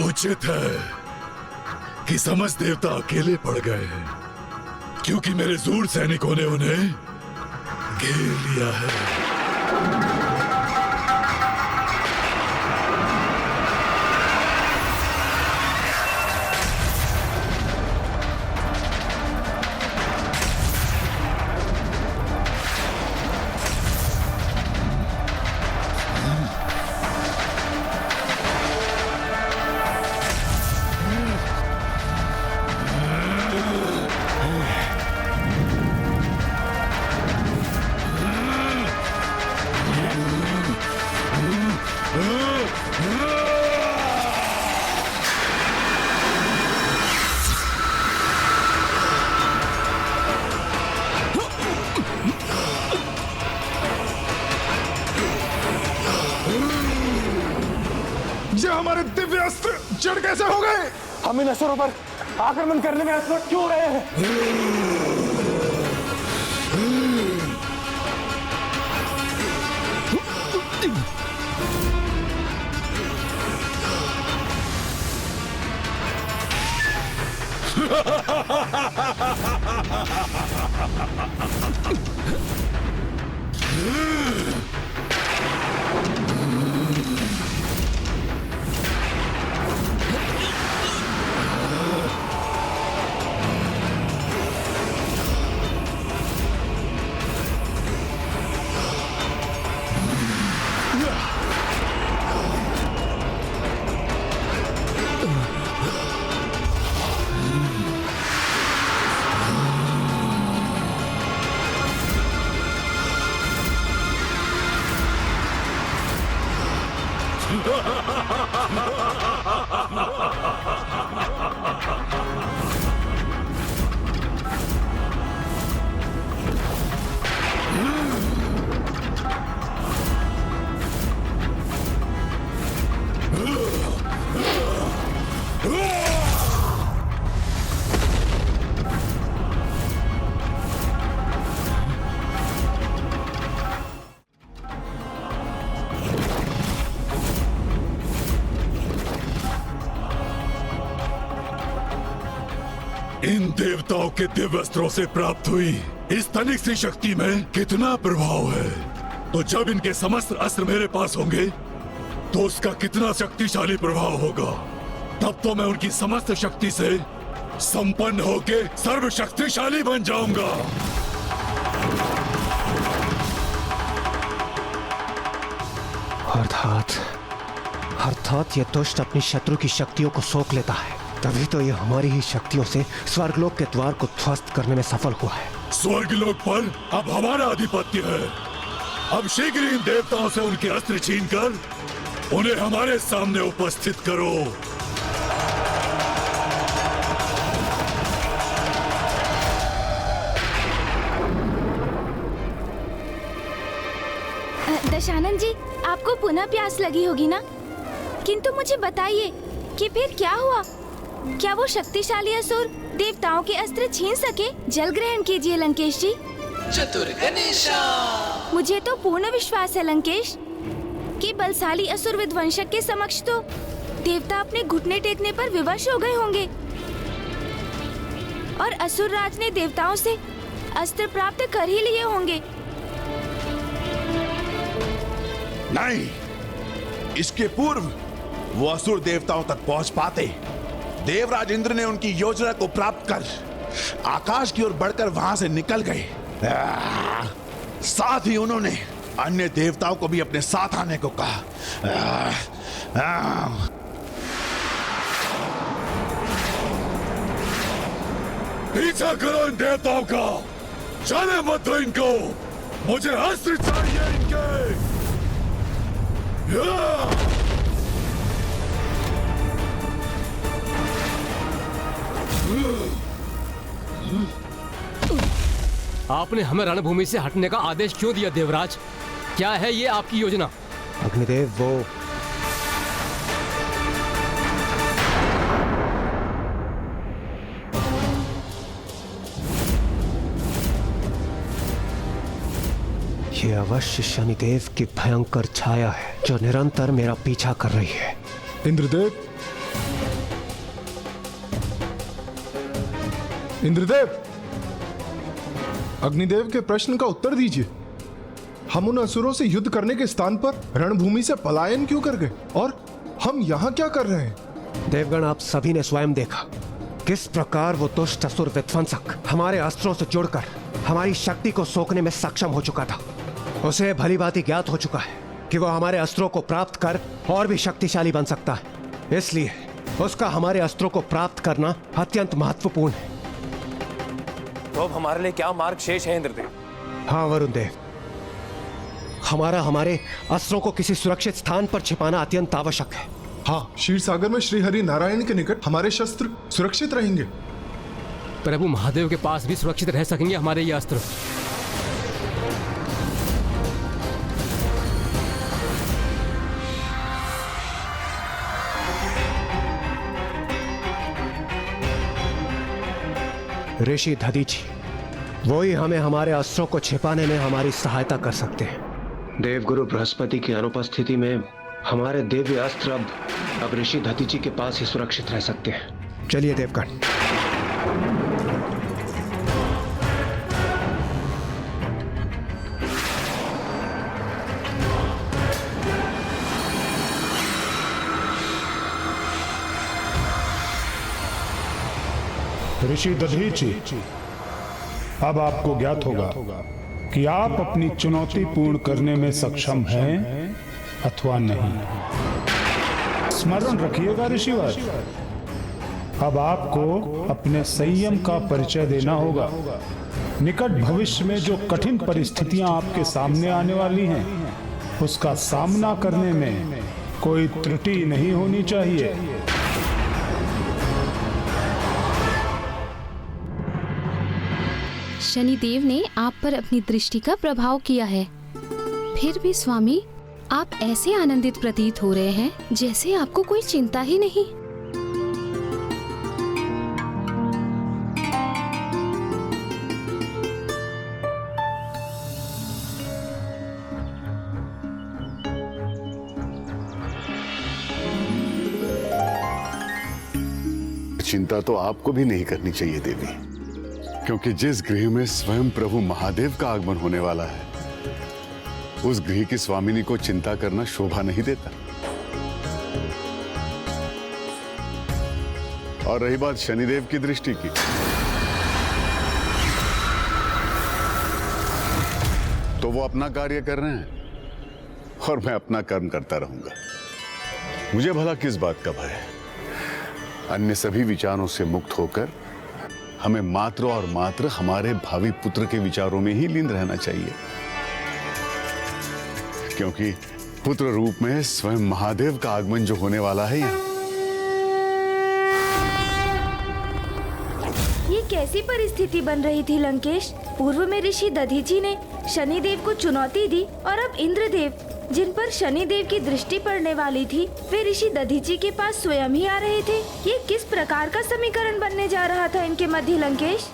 उचित है कि समस्त देवता अकेले पड़ गए हैं, क्योंकि मेरे जूर सैनिकों ने उन्हें घेर लिया है। ये हमारे दिव्य अस्त्र जड़ कैसे हो गए? हम इन असुरों पर आक्रमण करने में असमर्थ क्यों रहे हैं? इन देवताओं के दिव्य अस्त्रों से प्राप्त हुई इस तनिक सी शक्ति में कितना प्रभाव है, तो जब इनके समस्त अस्त्र मेरे पास होंगे तो उसका कितना शक्तिशाली प्रभाव होगा। तब तो मैं उनकी समस्त शक्ति से संपन्न होके सर्वशक्तिशाली बन जाऊंगा। अर्थात ये दुष्ट अपनी शत्रु की शक्तियों को सोख लेता है, तभी तो ये हमारी ही शक्तियों से स्वर्गलोक के द्वार को ध्वस्त करने में सफल हुआ है। स्वर्गलोक पर अब हमारा आधिपत्य है। अब शीघ्र इन देवताओं से उनके अस्त्र छीनकर उन्हें हमारे सामने उपस्थित करो। दशानन जी, आपको पुनः प्यास लगी होगी ना? किंतु मुझे बताइए कि फिर क्या हुआ? क्या वो शक्तिशाली असुर देवताओं के अस्त्र छीन सके? जल ग्रहण कीजिए लंकेश जी। चतुर गणेशा। मुझे तो पूर्ण विश्वास है लंकेश कि बलशाली असुर विध्वंसक के समक्ष तो देवता अपने घुटने टेकने पर विवश हो गए होंगे और असुर राज ने देवताओं से अस्त्र प्राप्त कर ही लिए होंगे। नहीं, इसके पूर्व वो असुर देवताओं तक पहुंच पाते। देवराज इंद्र ने उनकी योजना को प्राप्त कर आकाश की ओर बढ़कर वहां से निकल गए। साथ ही उन्होंने अन्य देवताओं को भी अपने साथ आने को कहा। पीछा करो इन देवताओं का, जाने मत दो इनको। मुझे अस्त्र चाहिए इनके। आपने हमें रणभूमि से हटने का आदेश क्यों दिया देवराज? क्या है ये आपकी योजना? अग्निदेव, वो ये अवश्य शनिदेव की भयंकर छाया है जो निरंतर मेरा पीछा कर रही है। इंद्रदेव, इंद्रदेव, अग्निदेव के प्रश्न का उत्तर दीजिए। हम उन असुरों से युद्ध करने के स्थान पर रणभूमि से पलायन क्यों कर गए और हम यहाँ क्या कर रहे हैं? देवगण, आप सभी ने स्वयं देखा किस प्रकार वो दुष्ट असुर विध्वंसक हमारे अस्त्रों से जुड़कर हमारी शक्ति को सोखने में सक्षम हो चुका था। उसे भली भांति ज्ञात हो चुका है कि वो हमारे अस्त्रों को प्राप्त कर और भी शक्तिशाली बन सकता है। इसलिए उसका हमारे अस्त्रों को प्राप्त करना अत्यंत महत्वपूर्ण है। तो अब हमारे लिए क्या मार्ग शेष है इंद्रदेव? हाँ वरुण देव, हमारे अस्त्रों को किसी सुरक्षित स्थान पर छिपाना अत्यंत आवश्यक है। हाँ, क्षीर सागर में श्री हरि नारायण के निकट हमारे शस्त्र सुरक्षित रहेंगे। प्रभु महादेव के पास भी सुरक्षित रह सकेंगे हमारे ये अस्त्र। ऋषि दधीचि, वो ही हमें हमारे अस्त्रों को छिपाने में हमारी सहायता कर सकते हैं। देवगुरु बृहस्पति की अनुपस्थिति में हमारे दिव्य अस्त्र अब ऋषि दधीचि के पास ही सुरक्षित रह सकते हैं। चलिए देवगण। ऋषि दधीचि, अब आपको ज्ञात होगा कि आप अपनी चुनौती पूर्ण करने में सक्षम हैं अथवा नहीं। स्मरण रखिएगा ऋषिवर, अब आपको अपने संयम का परिचय देना होगा। निकट भविष्य में जो कठिन परिस्थितियां आपके सामने आने वाली हैं, उसका सामना करने में कोई त्रुटि नहीं होनी चाहिए। शनिदेव ने आप पर अपनी दृष्टि का प्रभाव किया है, फिर भी स्वामी आप ऐसे आनंदित प्रतीत हो रहे हैं जैसे आपको कोई चिंता ही नहीं। चिंता तो आपको भी नहीं करनी चाहिए देवी, क्योंकि जिस गृह में स्वयं प्रभु महादेव का आगमन होने वाला है, उस गृह की स्वामिनी को चिंता करना शोभा नहीं देता। और रही बात शनिदेव की दृष्टि की, तो वो अपना कार्य कर रहे हैं और मैं अपना कर्म करता रहूंगा। मुझे भला किस बात का भय है? अन्य सभी विचारों से मुक्त होकर हमें मात्र और मात्र हमारे भावी पुत्र के विचारों में ही लीन रहना चाहिए, क्योंकि पुत्र रूप में स्वयं महादेव का आगमन जो होने वाला है यहाँ। ये कैसी परिस्थिति बन रही थी लंकेश? पूर्व में ऋषि दधीचि ने शनिदेव को चुनौती दी और अब इंद्रदेव, जिन पर शनिदेव की दृष्टि पड़ने वाली थी, वे ऋषि दधीचि के पास स्वयं ही आ रहे थे। ये किस प्रकार का समीकरण बनने जा रहा था इनके मध्य लंकेश?